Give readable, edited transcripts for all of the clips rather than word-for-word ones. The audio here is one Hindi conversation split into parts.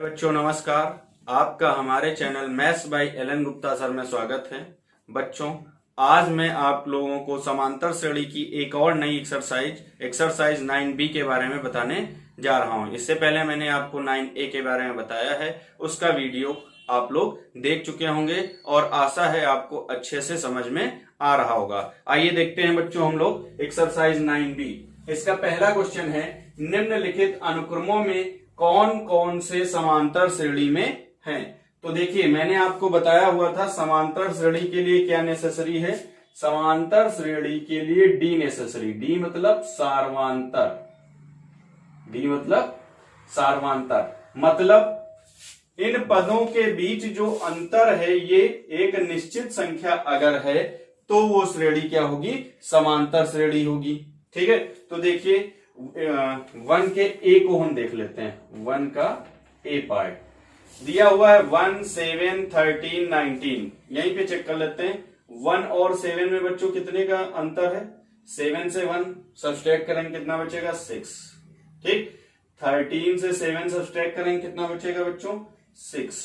बच्चों नमस्कार। आपका हमारे channel maths by Alan Gupta sir में स्वागत है। बच्चों आज मैं आप लोगों को समांतर श्रेणी की एक और नई एक्सरसाइज 9B के बारे में बताने जा रहा हूं। इससे पहले मैंने आपको 9A के बारे में बताया है, उसका वीडियो आप लोग देख चुके होंगे और आशा है आपको अच्छे से समझ में आ रहा होगा। आइए देखते हैं बच्चों हम लोग एक्सरसाइज 9B। इसका पहला क्वेश्चन है, निम्नलिखित अनुक्रमों में कौन कौन से समांतर श्रेणी में हैं। तो देखिए मैंने आपको बताया हुआ था समांतर श्रेणी के लिए क्या नेसेसरी है। समांतर श्रेणी के लिए डी नेसेसरी। डी मतलब सार्वंतर। डी मतलब सार्वंतर मतलब इन पदों के बीच जो अंतर है ये एक निश्चित संख्या अगर है तो वो श्रेणी क्या होगी, समांतर श्रेणी होगी। ठीक है, तो देखिए 1 के ए को हम देख लेते हैं। 1 का ए पार्ट दिया हुआ है 1, 7, 13, 19। यहीं पे चेक कर लेते हैं। 1 और 7 में बच्चों कितने का अंतर है। 7 से 1 सब्सट्रैक्ट करेंगे कितना बचेगा, 6। ठीक, 13 से 7 सब्सट्रैक्ट करेंगे कितना बचेगा बच्चों, 6।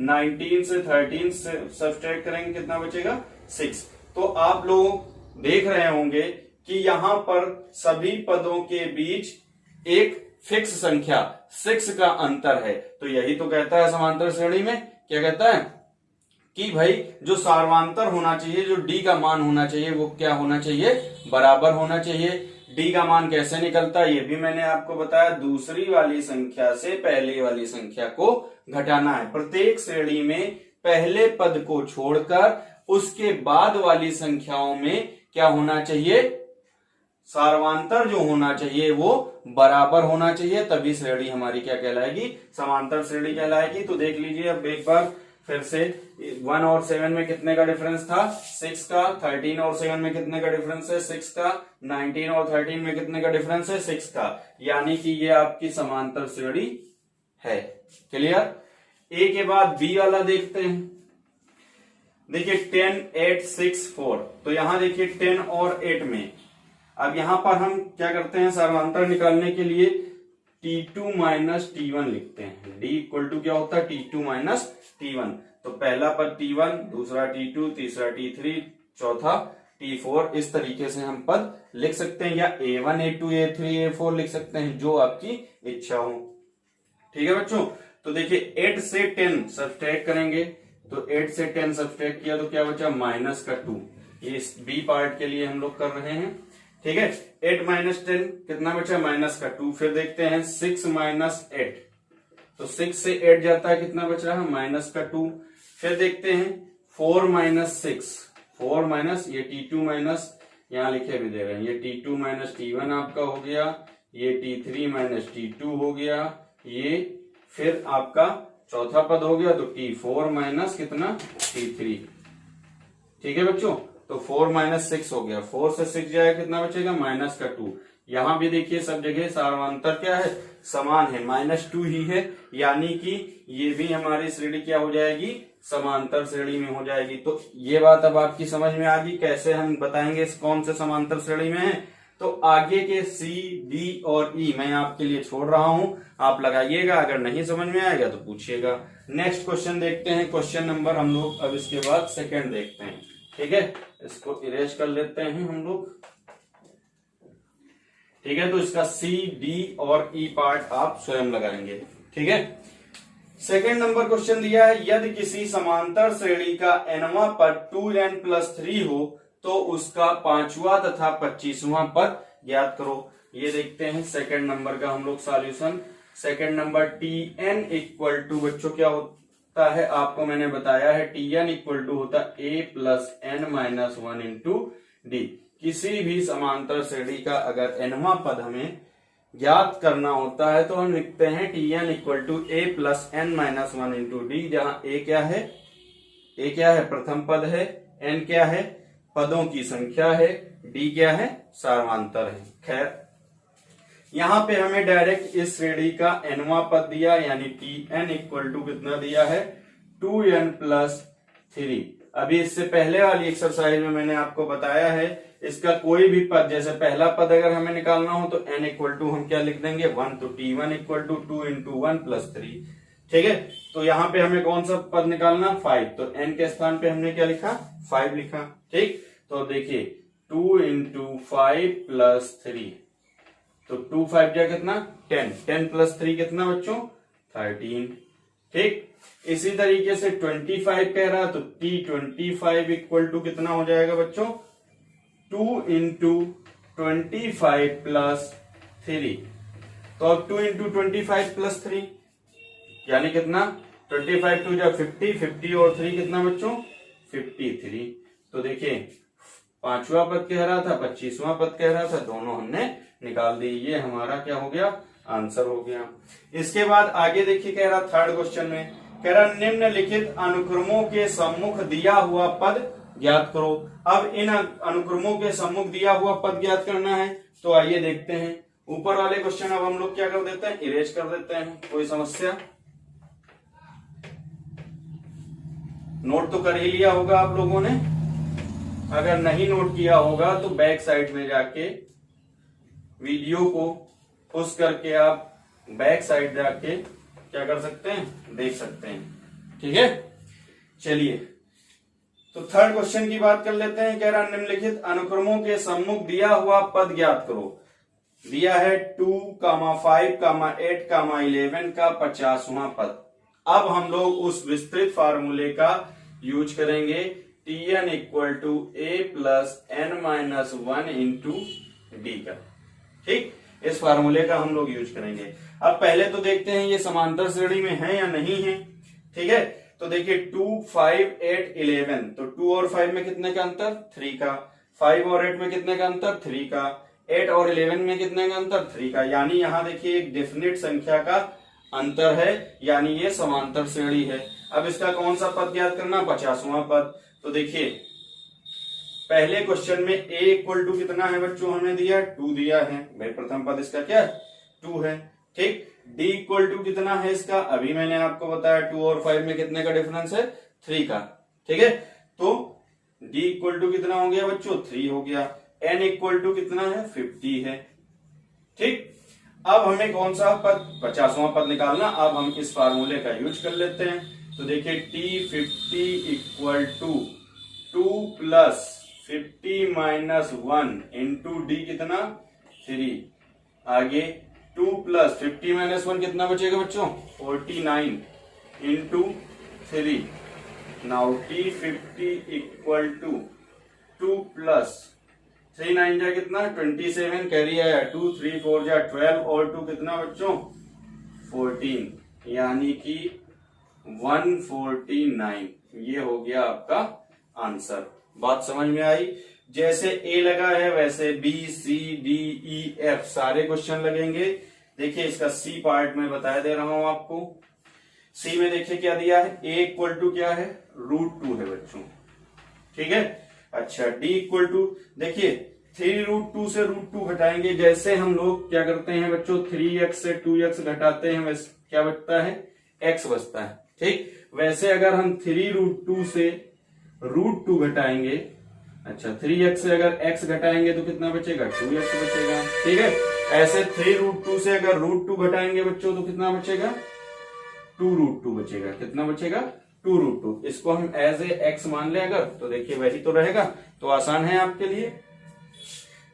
19 से 13 से सब्सट्रैक्ट करेंगे कितना बचेगा, 6। तो आप लोग देख रहे होंगे कि यहां पर सभी पदों के बीच एक फिक्स संख्या 6 का अंतर है। तो यही तो कहता है समांतर श्रेणी में, क्या कहता है कि भाई जो सार्वंतर होना चाहिए, जो डी का मान होना चाहिए वो क्या होना चाहिए, बराबर होना चाहिए। डी का मान कैसे निकलता है ये भी मैंने आपको बताया। दूसरी वाली संख्या से पहली वाली संख्या को घटाना है। प्रत्येक श्रेणी में पहले पद को छोड़कर उसके बाद वाली संख्याओं में क्या होना चाहिए, सार्वंतर जो होना चाहिए वो बराबर होना चाहिए, तभी श्रेणी हमारी क्या कहलाएगी, समांतर श्रेणी कहलाएगी। तो देख लीजिए अब एक बार फिर से। 1 और 7 में कितने का डिफरेंस था, 6 का। 13 और 7 में कितने का डिफरेंस है, 6 का। 19 और 13 में कितने का डिफरेंस है, 6 का। यानी कि ये आपकी समांतर श्रेणी है। क्लियर। ए के बाद बी वाला देखते हैं। देखिए 10, 8, 6, 4। तो यहां देखिए 10 और 8 में अब यहां पर हम क्या करते हैं, सार्वंतर निकालने के लिए T2 माइनस T1 लिखते हैं। D इक्वल टू क्या होता है, T2 माइनस T1। तो पहला पद T1, दूसरा T2, तीसरा T3, चौथा T4। इस तरीके से हम पद लिख सकते हैं, या A1, A2, A3, A4 लिख सकते हैं, जो आपकी इच्छा हो। ठीक है बच्चों। तो देखिए 8 से 10 सब्सट्रैक्ट करेंगे, तो 8 से 10 सब्सट्रैक्ट किया तो क्या बचा, माइनस का 2। ये बी पार्ट के लिए हम लोग कर रहे हैं। ठीक है, 8 माइनस 10 कितना बचा, माइनस का 2। फिर देखते हैं 6 माइनस 8, तो 6 से 8 जाता है, कितना बच रहा है, माइनस का 2। फिर देखते हैं 4 माइनस 6, 4 माइनस ये T2 माइनस, यहां लिखे भी दे रहे हैं, ये T2 माइनस T1 आपका हो गया, ये T3 माइनस T2 हो गया, ये फिर आपका चौथा पद हो गया, तो T4 माइनस कितना, T3। ठीक है बच्चों, तो 4 माइनस 6 हो गया। 4 से 6 जाएगा कितना बचेगा, माइनस का 2। यहां भी देखिए सब जगह सार्वंतर क्या है, समान है, -2 ही है। यानी कि ये भी हमारी श्रेणी क्या हो जाएगी, समांतर श्रेणी में हो जाएगी। तो ये बात अब आपकी समझ में आ गई, कैसे हम बताएंगे कौन से समांतर श्रेणी में है। तो आगे के सी, डी और ई मैं आपके लिए छोड़ रहा हूं, आप लगाइएगा। अगर नहीं समझ में आएगा तो पूछिएगा। नेक्स्ट क्वेश्चन देखते हैं। क्वेश्चन नंबर हम लोग अब इसके बाद सेकेंड देखते हैं। ठीक है, इसको इरेज कर लेते हैं हम लोग। ठीक है, तो इसका सी, डी और ई पार्ट आप स्वयं लगाएंगे। ठीक है, सेकेंड नंबर क्वेश्चन दिया है, यदि किसी समांतर श्रेणी का nवां पद 2n+3 हो तो उसका 5वां तथा 25वां पद ज्ञात करो। ये देखते हैं सेकेंड नंबर का हम लोग solution. Second number Tn equal to बच्चों क्या होता है, आपको मैंने बताया है, Tn इक्वल टू होता है a plus n minus 1 into D. किसी भी समांतर श्रेणी का अगर nवां पद हमें ज्ञात करना होता है तो हम लिखते हैं Tn equal to a plus n minus 1 into D, जहां a क्या है, a क्या है, प्रथम पद है, n क्या है, पदों की संख्या है, डी क्या है, सार्वंतर है। खैर यहां पे हमें डायरेक्ट इस श्रेणी का nवां पद दिया, यानी Tn इक्वल टू कितना दिया है, 2n+3। अभी इससे पहले वाली एक्सरसाइज में मैंने आपको बताया है, इसका कोई भी पद, जैसे पहला पद अगर हमें निकालना हो तो n इक्वल टू हम क्या लिख देंगे, 1। तो T1 equal to 2 into 1 plus 3। ठीक है, तो यहाँ पे हमें कौन सा पद निकालना, 5, तो n के स्थान पे हमने क्या लिखा, 5 लिखा। ठीक, तो देखिए 2 इंटू 5 प्लस 3, तो 2 5 क्या कितना 10, 10 प्लस 3 कितना बच्चों 13। ठीक, इसी तरीके से 25 कह रहा, तो t25 इक्वल टू कितना हो जाएगा बच्चों 2 इंटू 25 प्लस 3, तो अब 2 इंटू 25 प्लस 3 यानी कितना 25 टू जा 50, 50 और 3 कितना बच्चों 53। तो देखिए 5वां पद कह रहा था, 25वां पद कह रहा था, दोनों हमने निकाल दी। ये हमारा क्या हो गया, आंसर हो गया। इसके बाद आगे देखिए कह रहा थर्ड क्वेश्चन में कह रहा निम्नलिखित अनुक्रमों के सम्मुख दिया हुआ पद ज्ञात करो। अब इन अनुक्रमों के सम्मुख दिया हुआ पद ज्ञात करना है, तो आइए देखते हैं। ऊपर वाले क्वेश्चन अब हम लोग क्या कर देते हैं, इरेज कर देते हैं, कोई समस्या। नोट तो कर ही लिया होगा आप लोगों ने, अगर नहीं नोट किया होगा तो बैक साइड में जाके वीडियो को पुश करके आप बैक साइड जाके क्या कर सकते हैं, देख सकते हैं। ठीक है, चलिए तो थर्ड क्वेश्चन की बात कर लेते हैं। कह रहा निम्नलिखित अनुक्रमों के सम्मुख दिया हुआ पद ज्ञात करो। दिया है 2, 5, 8, 11 का 50वां पद। अब हम लोग उस विस्तृत फार्मूले का यूज करेंगे, tn equal to a plus n minus 1 into D का। ठीक, इस फार्मूले का हम लोग यूज करेंगे। अब पहले तो देखते हैं ये समांतर श्रेणी में है या नहीं है। ठीक है, तो देखिए 2, 5, 8, 11, तो 2 और 5 में कितने का अंतर 3 का, 5 और 8 में कितने का अंतर 3 का, 8 और 11 में कितने का अंतर 3 का, यानी यहाँ देखिए एक डेफिनेट संख्या का अंतर है, यानी ये समांतर श्रेणी है। अब इसका कौन सा पद ज्ञात करना, 50वां पद। तो देखिए पहले क्वेश्चन में a इक्वल टू कितना है बच्चों, हमें दिया 2 दिया है भाई, प्रथम पद इसका क्या है 2 है। ठीक, d इक्वल टू कितना है इसका, अभी मैंने आपको बताया 2 और 5 में कितने का डिफरेंस है 3 का। ठीक है, तो d इक्वल टू कितना हो गया बच्चों 3 हो गया। n इक्वल टू कितना है 50 है। ठीक, अब हमें कौन सा पद 50वां पद निकालना। अब हम इस फार्मूले का यूज कर लेते हैं। तो देखिए t50 equal to 2 plus 50 minus 1 into D कितना 3, आगे 2 प्लस 50 माइनस 1 कितना बचेगा बच्चों 49 into 3। Now t50 equal to 2 plus 3 9 जा कितना 27, कैरी आया 2 3 4 जा 12 और 2 कितना बच्चों 14, यानी कि 149। ये हो गया आपका आंसर। बात समझ में आई। जैसे ए लगा है वैसे B C D E F सारे क्वेश्चन लगेंगे। देखिए इसका सी पार्ट में बता दे रहा हूं आपको। सी में देखिए क्या दिया है, ए इक्वल टू क्या है √2 है बच्चों। ठीक है, अच्छा डी इक्वल टू देखिए 3√2 से √2 घटाएंगे। जैसे हम लोग क्या करते हैं बच्चों 3x से 2x घटाते हैं, वैसे क्या बचता है x बचता है। ठीक, वैसे अगर हम 3√2 से √2 घटाएंगे, अच्छा 3x से अगर x घटाएंगे तो कितना बचेगा 2x बचेगा। ठीक है, ऐसे 3√2 से अगर √2 घटाएंगे बच्चों तो कितना बचेगा 2√2 बचेगा। कितना बचेगा 2√2। इसको हम एज ए x मान ले अगर, तो देखिए वही तो रहेगा, तो आसान है आपके लिए।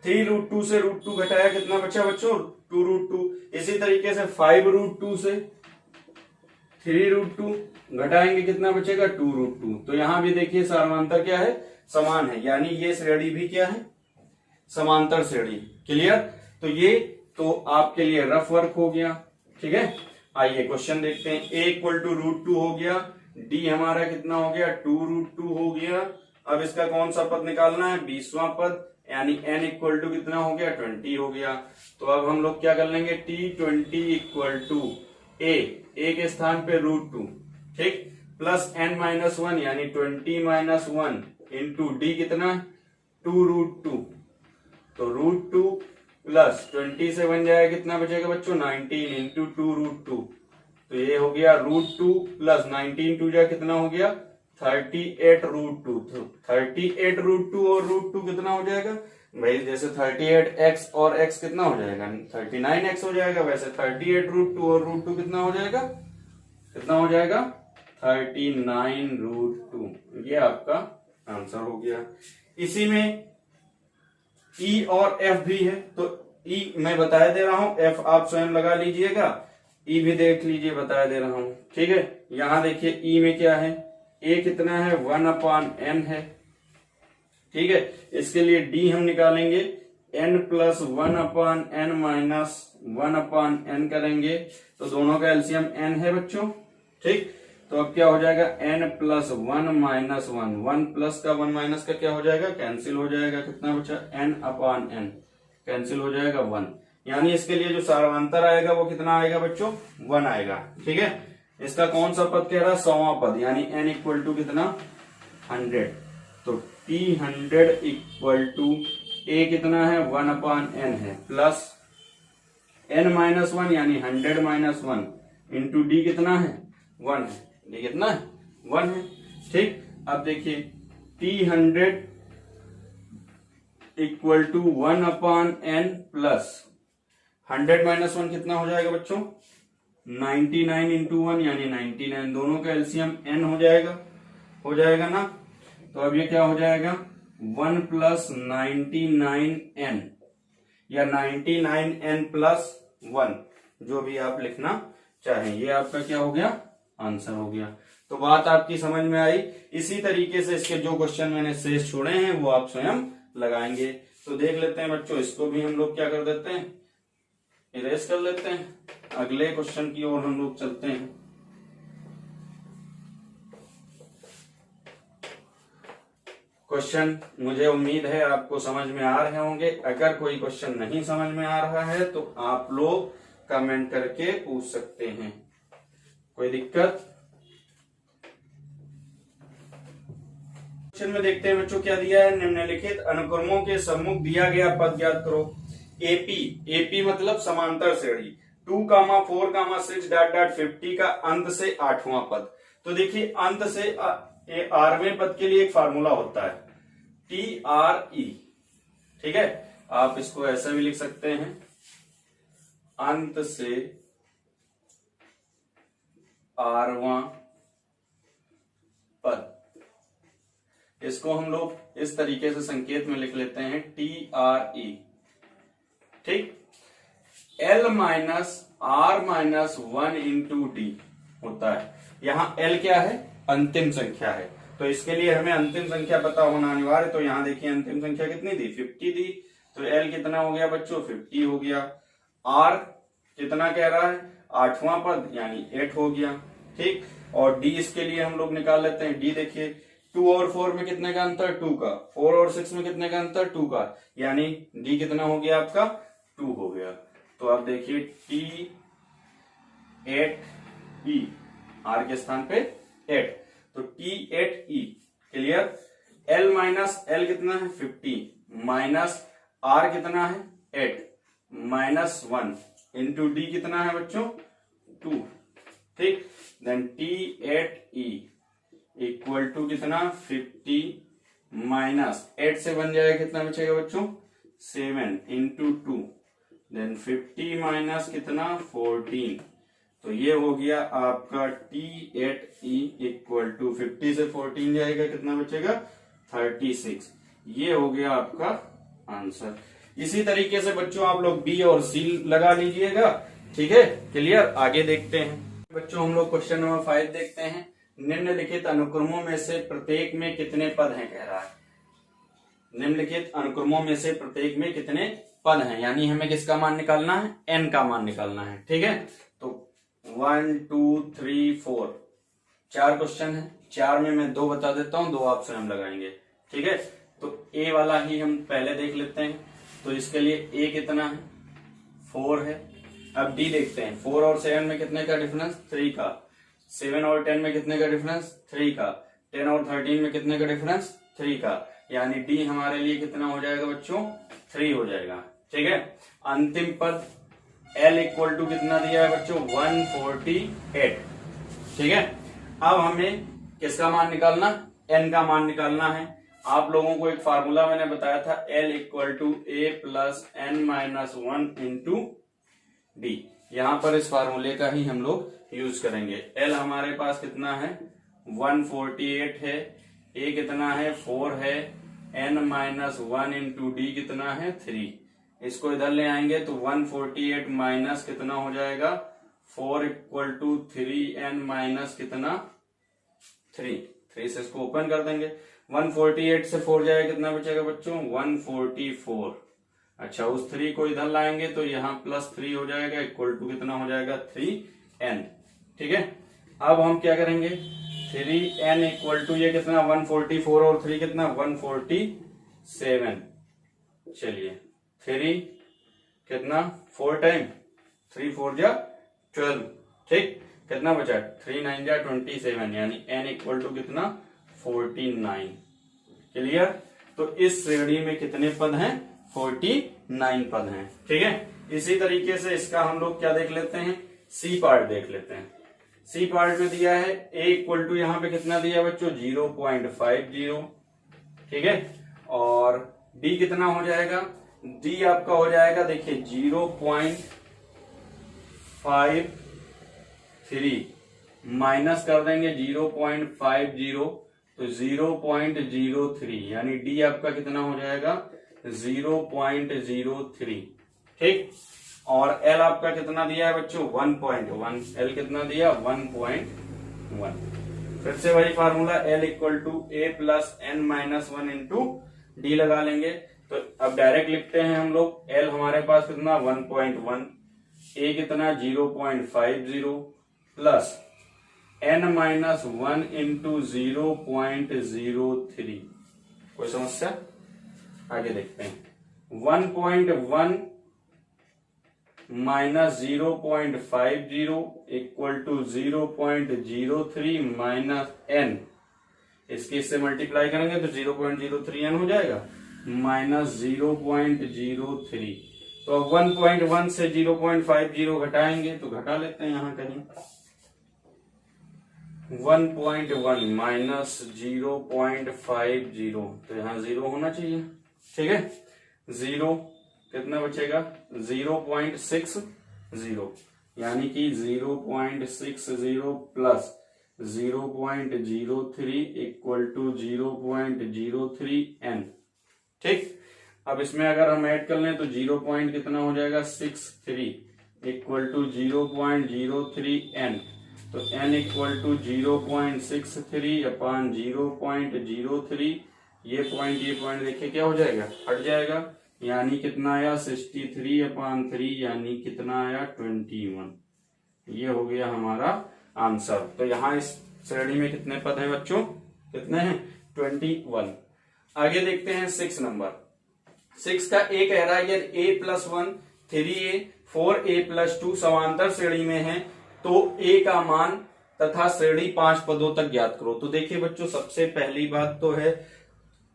3√2 से √2 घटाया कितना बचा बच्चों 2√2। इसी तरीके से 5√2 से 3√2 घटाएंगे कितना बचेगा 2√2। तो यहां भी देखिए समांतर क्या है समान है, यानी ये श्रेणी भी क्या है समांतर श्रेणी। क्लियर, तो ये तो आपके लिए रफ वर्क हो गया। ठीक है, आइए क्वेश्चन देखते हैं। a इक्वल टू √2 हो गया, d हमारा कितना हो गया 2√2 हो गया। अब इसका कौन सा पद निकालना है 20वां पद, यानी n इक्वल टू कितना हो गया 20 हो गया। तो अब हम लोग क्या कर लेंगे t20 इक्वल टू a के स्थान पे √2, ठीक, प्लस n माइनस 1 यानी 20 माइनस 1 इंटू डी कितना 2√2। तो √2 प्लस 20 से बन जाएगा कितना बचेगा बच्चों 19 इंटू 2√2। तो ये हो गया √2 प्लस 19 2 जा कितना हो गया 38√2। तो 38√2 और √2 कितना हो जाएगा भाई, जैसे 38x और x कितना हो जाएगा 39x हो जाएगा, वैसे 38√2 और √2 कितना हो जाएगा कितना हो जाएगा 39√2। ये आपका आंसर हो गया। इसी में ई और एफ भी है, तो ई मैं बताया दे रहा हूं, एफ आप स्वयं लगा लीजिएगा, ई भी देख लीजिए, बताया दे रहा हूं। ठीक है, यहां देखिए ई में क्या है, ए कितना है 1/n है। ठीक है, इसके लिए डी हम निकालेंगे n plus 1/n minus 1/n करेंगे, तो दोनों का एलसीएम n है बच्चों। ठीक, तो अब क्या हो जाएगा n प्लस 1 माइनस 1, 1 प्लस का 1 माइनस का क्या हो जाएगा, कैंसिल हो जाएगा। कितना बचा n/n, कैंसिल हो जाएगा 1। यानी इसके लिए जो सारांतर आएगा वो कितना आएगा बच्चों, 1 आएगा। ठीक है, इसका कौन सा पद कह रहा है, 100वां पद, यानी n इक्वल टू कितना 100। तो t100 इक्वल टू a कितना है 1/n है, प्लस n माइनस 1 यानी 100 माइनस 1 इंटू डी कितना है 1 है, डी कितना है 1 है। ठीक, अब देखिए t100 equal to 1/n plus 100 minus 1 कितना हो जाएगा बच्चों 99 इंटू 1 यानी 99, दोनों का एलसीएम n हो जाएगा ना। तो अब ये क्या हो जाएगा 1 प्लस 99n या 99n प्लस 1, जो भी आप लिखना चाहें, ये आपका क्या हो गया आंसर हो गया। तो बात आपकी समझ में आई। इसी तरीके से इसके जो क्वेश्चन मैंने शेष छोड़े हैं वो आप स्वयं लगाएंगे। तो देख लेते हैं बच्चों, इसको भी हम लोग क्या कर देते हैं, इरेज कर लेते हैं। अगले क्वेश्चन की ओर हम लोग चलते हैं। क्वेश्चन मुझे उम्मीद है आपको समझ में आ रहे होंगे। अगर कोई क्वेश्चन नहीं समझ में आ रहा है तो आप लोग कमेंट करके पूछ सकते हैं, कोई दिक्कत। क्वेश्चन में देखते हैं बच्चों क्या दिया है, निम्नलिखित अनुक्रमों के सम्मुख दिया गया पद ज्ञात करो। एपी मतलब समांतर श्रेणी, 2,4,6 .50 का अंत से 8वां पद। तो देखिए अंत से 8वें पद के लिए एक फार्मूला होता है TRE। ठीक है, आप इसको ऐसा भी लिख सकते हैं, अंत से 8वां पद। इसको हम लोग इस तरीके से संकेत में लिख लेते हैं TRE। ठीक, L minus R minus 1 into D होता है। यहाँ L क्या है, अंतिम संख्या है, तो इसके लिए हमें अंतिम संख्या पता होना अनिवार्य। तो यहाँ देखिए अंतिम संख्या कितनी दी 50 दी, तो L कितना हो गया बच्चों 50 हो गया। R कितना कह रहा है 8वां पद यानी 8 हो गया। ठीक, और D इसके लिए हम लोग निकाल लेते हैं। D देखिए 2 और 4 में कितने का अंतर 2 का, 4 और 6 में कितने का अंतर 2 का, यानी D कितना हो गया आपका 2 हो गया। तो आप देखिए T8E, R के स्थान पे 8, तो T8E clear. L minus L कितना है 50 माइनस R कितना है 8 माइनस 1 इंटू डी कितना है बच्चों 2। ठीक, देन T8E इक्वल टू कितना 50 माइनस 8 से बन जाएगा, कितना बचेगा बच्चों 7 इंटू 2, देन 50 माइनस कितना 14। तो ये हो गया आपका T8E इक्वल टू 50 से 14 जाएगा, कितना बचेगा 36। ये हो गया आपका आंसर। इसी तरीके से बच्चों आप लोग बी और सी लगा लीजिएगा। ठीक है, क्लियर। आगे देखते हैं बच्चों, हम लोग क्वेश्चन नंबर 5 देखते हैं। निम्नलिखित अनुक्रमों में से प्रत्येक में कितने पद हैं कह रहा है। निम्नलिखित अनुक्रमों में से प्रत्येक में कितने पद हैं, यानी हमें किसका मान निकालना है, n का मान निकालना है। ठीक है, तो 1 2 3 4 4 क्वेश्चन है, 4 में मैं 2 बता देता हूं, 2 आप स्वयं लगाएंगे। ठीक है, तो ए वाला ही हम पहले देख लेते हैं। तो इसके लिए ए कितना है 4 है। अब डी देखते हैं, 4 और 7 में कितने का डिफरेंस 3 का, 7 और 10 में कितने का डिफरेंस 3 का, 10 और 13 में कितने का डिफरेंस 3 का, यानी डी हमारे लिए कितना हो जाएगा बच्चों 3 हो जाएगा। ठीक है, अंतिम पद L इक्वल टू कितना दिया है बच्चों 148। ठीक है, अब हमें किसका मान निकालना, n का मान निकालना है। आप लोगों को एक फार्मूला मैंने बताया था L equal to A plus n minus 1 into D. यहाँ पर इस फार्मूले का ही हम लोग यूज करेंगे। एल हमारे पास कितना है 148 है, ए कितना है 4 है, n माइनस 1 इंटू डी कितना है 3। इसको इधर ले आएंगे तो 148 माइनस कितना हो जाएगा 4 इक्वल टू 3n माइनस कितना 3 से इसको ओपन कर देंगे। 148 से 4 जाएगा कितना बचेगा बच्चों 144। अच्छा उस 3 को इधर लाएंगे तो यहाँ प्लस 3 हो जाएगा इक्वल टू कितना हो जाएगा 3n। ठीक है, अब हम क्या करेंगे 3n इक्वल टू ये कितना 144 और 3 कितना 147। चलिए 3 कितना 4 टाइम 3 4 जा 12। ठीक, कितना बचा 3 9 जा 27 यानी n इक्वल टू कितना 49। क्लियर, तो इस श्रेणी में कितने पद हैं 49 पद हैं। ठीक है, इसी तरीके से इसका हम लोग क्या देख लेते हैं सी पार्ट देख लेते हैं। सी पार्ट में दिया है a इक्वल टू यहाँ पे कितना दिया बच्चों 0.50। ठीक है, और d कितना हो जाएगा d आपका हो जाएगा देखिए 0.53 माइनस कर देंगे 0.50 तो 0.03 यानी d आपका कितना हो जाएगा 0.03। ठीक, और L आपका कितना दिया है बच्चों 1.1। L कितना दिया 1.1। फिर से वही formula L equal to A plus N minus 1 into D लगा लेंगे। तो अब डायरेक्ट लिखते हैं हम लोग L हमारे पास कितना 1.1, ए कितना 0.50 प्लस n माइनस 1 इंटू 0.03। कोई समस्या, आगे देखते हैं 1.1 minus 0.50 equal to 0.03 minus n। इसके इससे मल्टीप्लाई करेंगे तो 0.03n हो जाएगा माइनस 0.03। तो अब 1.1 से 0.50 घटाएंगे तो घटा लेते हैं यहाँ कहीं 1.1 माइनस 0.50 तो यहाँ 0 होना चाहिए। ठीक है, 0 कितना बचेगा 0.60 यानी कि 0.60 प्लस 0.03 इक्वल टू 0.03n। ठीक, अब इसमें अगर हम ऐड कर लें तो 0 पॉइंट कितना हो जाएगा 63 इक्वल टू 0.03n। तो n इक्वल टू 0.63 अपॉन 0.03। ये पॉइंट देखिए क्या हो जाएगा हट जाएगा यानी कितना आया 63 अपॉन 3 यानी कितना आया 21। ये हो गया हमारा आंसर। तो यहाँ इस श्रेणी में कितने पद हैं बच्चों कितने हैं 21। आगे देखते हैं 6 नंबर। 6 का ए कह रहा है यदि a plus 1 3a 4a plus 2 समांतर श्रेणी में है तो a का मान तथा श्रेणी 5 पदों तक ज्ञात करो। तो देखिए बच्चों सबसे पहली बात तो है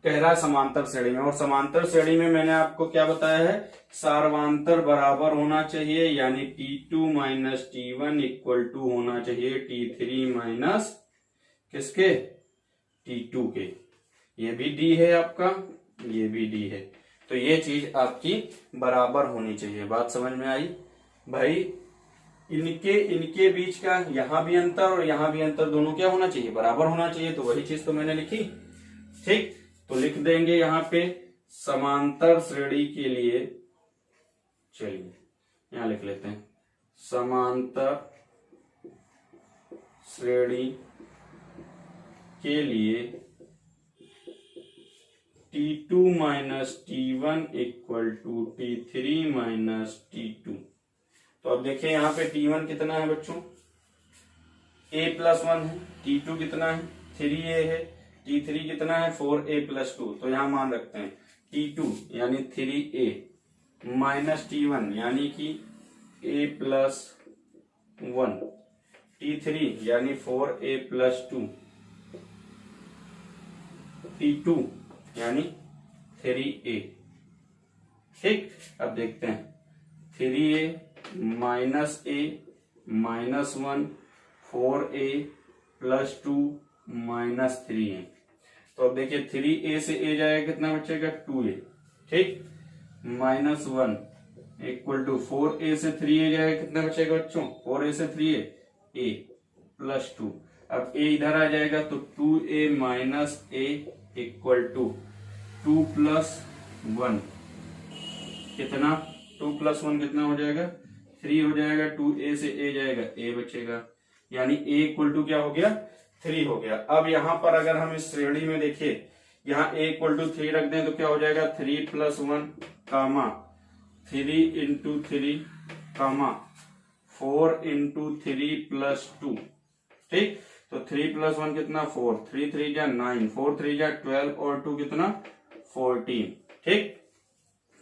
कह रहा है समांतर श्रेणी में, और समांतर श्रेणी में मैंने आपको क्या बताया है सार्वांतर बराबर होना चाहिए यानी T2 minus T1 equal to होना चाहिए T3 माइनस किसके T2 के। ये भी D है आपका, ये भी D है, तो ये चीज आपकी बराबर होनी चाहिए। बात समझ में आई भाई। इनके बीच का यहाँ भी अंतर और यहाँ भी अंतर दोनों क्या होना चाहिए बराबर होना चाहिए। तो वही चीज तो मैंने लिखी। ठीक, तो लिख देंगे यहाँ पे समांतर श्रेणी के लिए, चलिए यहाँ लिख लेते हैं समांतर श्रेणी के लिए T2 minus T1 equal to T3 minus T2। तो अब देखिए यहाँ पे T1 कितना है बच्चों a प्लस 1 है, T2 कितना है 3a है, T3 कितना है 4a प्लस 2। तो यहाँ मान रखते हैं T2 यानी 3a माइनस T1 यानी कि a प्लस 1, T3 यानी 4a प्लस 2, T2 यानी 3a। ठीक, अब देखते हैं 3a minus a minus 1 4a plus 2 minus 3a। तो अब देखिए 3a से a जाएगा कितना बचेगा 2a। ठीक, माइनस 1 इक्वल टू 4a से 3a जाएगा, कितना बचेगा बच्चों? 4a से 3a a प्लस 2। अब a इधर आ जाएगा तो 2a minus a equal to 2 plus 1, कितना? 2 प्लस 1 कितना हो जाएगा? 3 हो जाएगा। 2a से a जाएगा, a बचेगा, यानी a इक्वल टू क्या हो गया? 3 हो गया। अब यहाँ पर अगर हम इस श्रेणी में देखिए, यहाँ a इक्वल टू 3 रख दें तो क्या हो जाएगा? 3 प्लस 1 कामा 3 इंटू 3 कामा 4 इंटू 3 प्लस 2। ठीक, तो 3 प्लस 1 कितना? 4, 3 3 जा 9, 4 3 जा 12 और 2 कितना? 14। ठीक,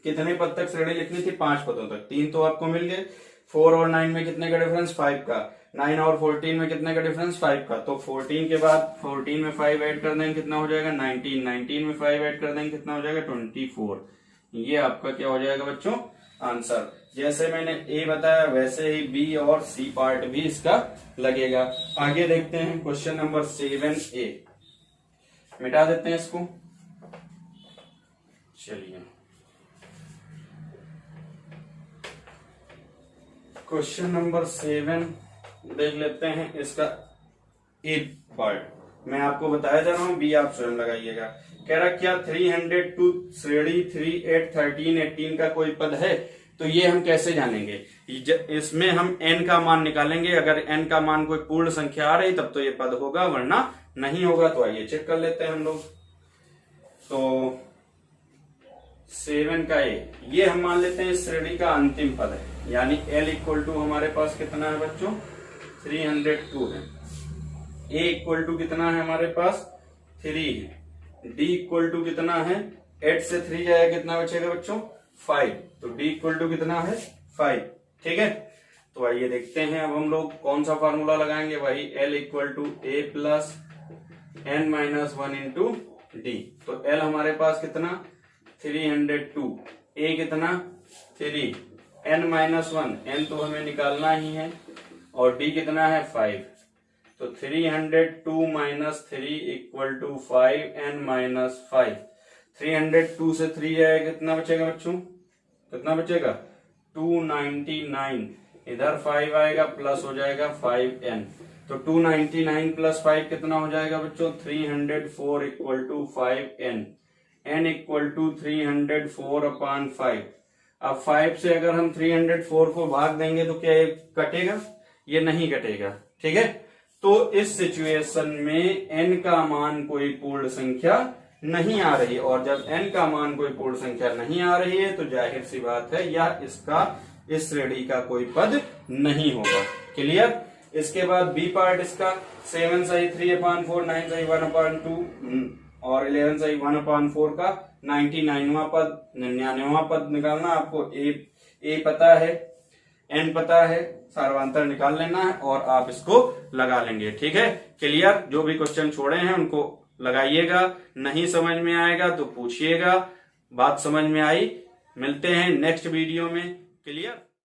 कितने पद तक श्रेणी लिखनी थी? 5 पदों तक। 3 तो आपको मिल गए। 4 और 9 में कितने का डिफरेंस? 5 का। 9 और 14 में कितने का डिफरेंस? 5 का। तो 14 के बाद 14 में 5 ऐड कर देंगे, कितना हो जाएगा? 19। 19 में 5 ऐड कर देंगे, कितना हो जाएगा? 24। ये आपका क्या हो जाएगा बच्चों? आंसर। जैसे मैंने ए बताया वैसे ही बी और सी पार्ट भी इसका लगेगा। आगे देखते हैं क्वेश्चन नंबर 7A। मिटा देते हैं इसको। चलिए, क्वेश्चन नंबर 7 देख लेते हैं। इसका ए पार्ट मैं आपको बताया जा रहा हूं, बी आप स्वयं लगाइएगा। कह रहा क्या 302 श्रेणी 3 8 13 18 का कोई पद है? तो ये हम कैसे जानेंगे? इसमें हम n का मान निकालेंगे। अगर n का मान कोई पूर्ण संख्या आ रही तब तो ये पद होगा, वरना नहीं होगा। तो आइए चेक कर लेते हैं हम लोग। तो 7 का ए, ये हम मान लेते हैं इस श्रेणी का अंतिम पद है, यानी l इक्वल टू हमारे पास कितना है बच्चों? 302 है। a इक्वल टू कितना है हमारे पास? 3 है। d इक्वल टू कितना है? 8 से 3 जाएगा, कितना बचेगा बच्चों? 5। तो d इक्वल टू कितना है? 5। ठीक है, तो आइए देखते हैं अब हम लोग कौन सा फार्मूला लगाएंगे। वही l equal to a plus n minus 1 into D. तो l हमारे पास कितना? 302। a कितना? 3। n माइनस 1, n तो हमें निकालना ही है, और d कितना है? 5। तो 302 minus 3 equal to 5n minus 5। 302 से 3 जाएगा, कितना बचेगा बच्चों? कितना बचेगा? 299। इधर 5 आएगा, प्लस हो जाएगा 5n। तो 299 प्लस 5 कितना हो जाएगा बच्चों? 304 equal to 5n। n equal to 304 upon 5। अब 5 से अगर हम 304 को भाग देंगे तो क्या ये कटेगा? ये नहीं कटेगा। ठीक है, तो इस सिचुएशन में n का मान कोई पूर्ण संख्या नहीं आ रही, और जब n का मान कोई पूर्ण संख्या नहीं आ रही है तो जाहिर सी बात है यह इसका इस श्रेणी का कोई पद नहीं होगा। क्लियर? इसके बाद बी पार्ट इसका 7 सही 3/4, 9 सही 1/2 और 11 सही 1/4 का 99वां पद, 99वां पद निकालना। आपको ए पता है, n पता है, सार्वंतर निकाल लेना है और आप इसको लगा लेंगे। ठीक है, क्लियर? जो भी क्वेश्चन छोड़े हैं उनको लगाइएगा। नहीं समझ में आएगा तो पूछिएगा। बात समझ में आई? मिलते हैं नेक्स्ट वीडियो में। क्लियर?